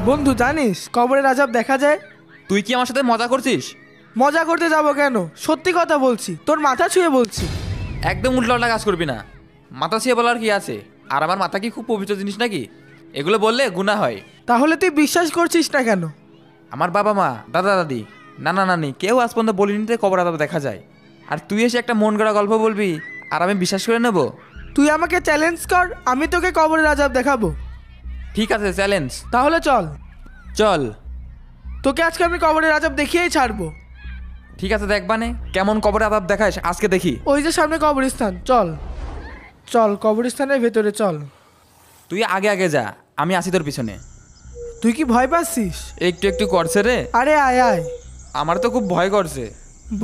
বন্ধু জানিস কবরের আযাব দেখা যায়। তুই কি আমার সাথে মজা করছিস? মজা করতে যাব কেন, সত্যি কথা বলছি, তোর মাথা ছুঁয়ে বলছি। একদম উল্টোপাল্টা কাজ করবি না। মাথা ছুঁয়ে বলার কি আছে? আর আমার মাথা কি খুব পবিত্র জিনিস নাকি? এগুলো বললে গুনাহ হয়। তাহলে তুই বিশ্বাস করছিস না কেন? আমার বাবা মা, দাদা দাদি, নানা নানি কেউ আজ পর্যন্ত বলিনি যে কবর আযাব দেখা যায়। আর তুই এসে একটা মন গড়া গল্প বলবি আর আমি বিশ্বাস করে নেব? তুই আমাকে চ্যালেঞ্জ কর, আমি তোকে কবরের আযাব দেখাবো। ঠিক আছে, চ্যালেঞ্জ। তাহলে চল। চল। তোকে আজকে আমি কবরের আযাব দেখিয়েই ছাড়বো। ঠিক আছে, দেখবানে কেমন কবরে আযাব দেখাস আজকে দেখি। ওই যে সামনে কবরস্থান, চল চল কবরস্থানের ভেতরে চল। তুই আগে আগে যা, আমি আসি তোর পিছনে। তুই কি ভয় পাচ্ছিস? একটু একটু করছে রে। আরে আয় আয়। আমার তো খুব ভয় করছে।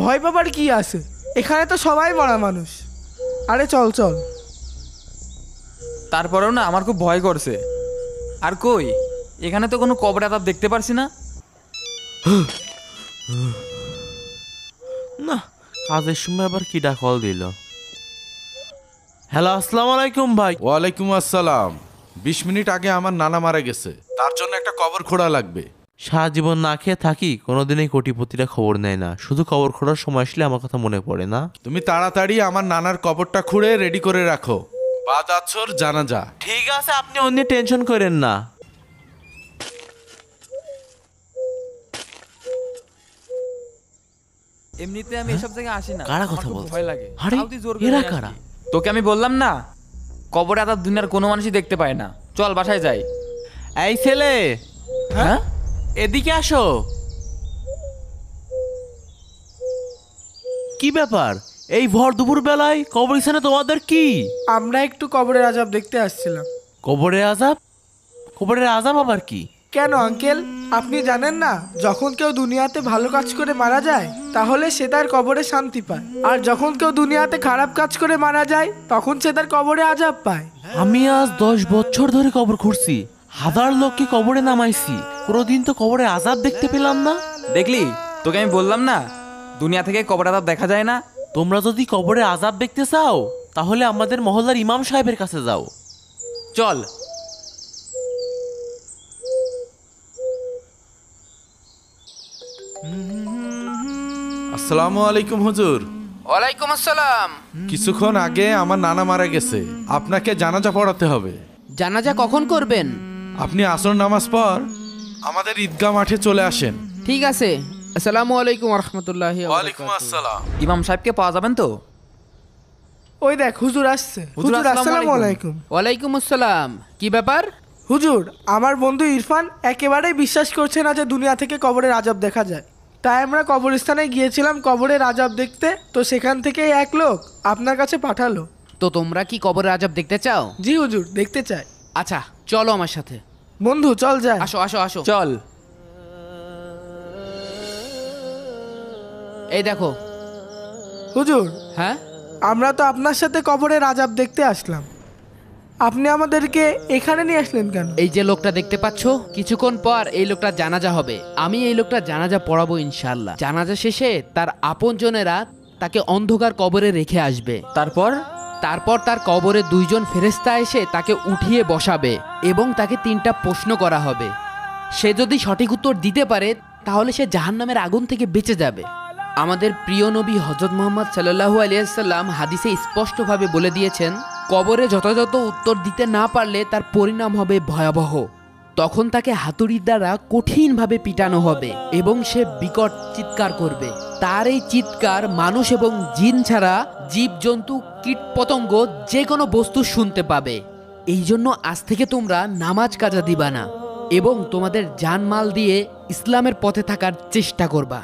ভয় পাবার কি আছে, এখানে তো সবাই মরা মানুষ। আরে চল চল। তারপরেও না আমার খুব ভয় করছে। আর কই, এখানে তো কোনো কবর আযাব দেখতে পারছি না। না, কাজের সময় আবার কি কল দিল। হ্যালো, আসসালামু আলাইকুম ভাই। ওয়ালাইকুম আসসালাম। 20 মিনিট আগে আমার নানা মারা গেছে, তার জন্য একটা কবর খোঁড়া লাগবে। সারা জীবন না খেয়ে থাকি, কোনোদিনই কোটিপতিরা খবর নেয় না, শুধু কবর খোঁড়ার সময় আসলে আমার কথা মনে পড়ে না। তুমি তাড়াতাড়ি আমার নানার কবরটা খুঁড়ে রেডি করে রাখো, বাদ আছর জানাজা। ঠিক আছে, আপনি অন্য টেনশন করেন না। এমনিতে আমি এসব জায়গায় আসি না। কারা আমার কথা খুব বলছে? ভয় লাগে। আরে, তাও তুই জোর করে এরা নিয়ে কারা? আসবি। তোকে আমি বললাম না কবরে আযাব দুনিয়ার কোনো মানুষই দেখতে পায় না। চল বাসায় যাই। এই ছেলে, হ্যাঁ, এদিকে আসো। কি ব্যাপার, এই ভর দুপুর বেলায় কবরস্থানে তোমাদের কি? আমরা একটু কবরের আযাব দেখতে আসছিলাম। কবরের আযাব? কবরের আযাব আবার কি? কেন আঙ্কেল, আপনি জানেন না যখন কেউ দুনিয়াতে ভালো কাজ করে মারা যায় তাহলে সে তার কবরে শান্তি পায়, আর যখন কেউ দুনিয়াতে খারাপ কাজ করে মারা যায় তখন সে তার কবরে আযাব পায়। আমি আজ 10 বছর ধরে কবর খুঁড়ছি, হাজার লোককে কবরে নামাইছি, কোনোদিন তো কবরে আযাব দেখতে পেলাম না। দেখলি, তোকে আমি বললাম না দুনিয়া থেকে কবর আযাব দেখা যায় না। তোমরা যদি কবরে আযাব দেখতে চাও তাহলে আমাদের মহল্লার ইমাম সাহেবের কাছে যাও। চল। আসসালামু আলাইকুম হুজুর। ওয়ালাইকুম আসসালাম। কিছুক্ষণ আগে আমার নানা মারা গেছে, আপনাকে জানাজা পড়াতে হবে। জানাজা কখন করবেন? আপনি আসর নামাজ পর আমাদের ঈদগাহ মাঠে চলে আসেন। ঠিক আছে। আসসালামু আলাইকুম ওয়া রাহমাতুল্লাহি ওয়া ওয়ালাইকুম বারাকাতুহু। আসসালাম। ইমাম সাহেবকে পাওয়া যাবেন তো? ওই দেখ হুজুর আসছে। হুজুর, হুজুর আসসালামু আলাইকুম। ওয়ালাইকুম আসসালাম। কি ব্যাপার? হুজুর, আমার বন্ধু ইরফান একেবারেই বিশ্বাস করছে না যে দুনিয়া থেকে কবরের আযাব দেখা যায়, তাই আমরা কবরস্থানে গিয়েছিলাম কবরের আযাব দেখতে, তো সেখান থেকেই এক লোক আপনার কাছে পাঠালো। তো তোমরা কি কবরের আযাব দেখতে চাও? জি হুজুর, দেখতে চাই। আচ্ছা, চলো আমার সাথে। বন্ধু চল যাই। আসো আসো আসো। চল। এই দেখো। হুজুর, হ্যাঁ, আমরা তো আপনার সাথে কবরের আযাব দেখতে আসলাম, আপনি আমাদেরকে এখানে নিয়ে আসলেন কেন? এই যে লোকটা দেখতে পাচ্ছো, কিছুক্ষণ পর এই লোকটা জানাজা হবে। আমি এই লোকটা জানাজা পড়াবো ইনশাআল্লাহ। জানাজা শেষে তার আপনজনেরা তাকে অন্ধকার কবরে রেখে আসবে। তারপর তারপর তার কবরে 2 জন ফেরেশতা এসে তাকে উঠিয়ে বসাবে এবং তাকে 3টা প্রশ্ন করা হবে। সে যদি সঠিক উত্তর দিতে পারে তাহলে সে জাহান্নামের আগুন থেকে বেঁচে যাবে। আমাদের প্রিয় নবী হযরত মুহাম্মদ সাল্লাল্লাহু আলাইহি সাল্লাম হাদিসে স্পষ্টভাবে বলে দিয়েছেন, কবরে যথাযথ উত্তর দিতে না পারলে তার পরিণাম হবে ভয়াবহ। তখন তাকে হাতুড়ির দ্বারা কঠিনভাবে পিটানো হবে এবং সে বিকট চিৎকার করবে। তার এই চিৎকার মানুষ এবং জিন ছাড়া জীবজন্তু, কীটপতঙ্গ যে কোনো বস্তু শুনতে পাবে। এই জন্য আজ থেকে তোমরা নামাজ কাজা দিবা না এবং তোমাদের জানমাল দিয়ে ইসলামের পথে থাকার চেষ্টা করবা।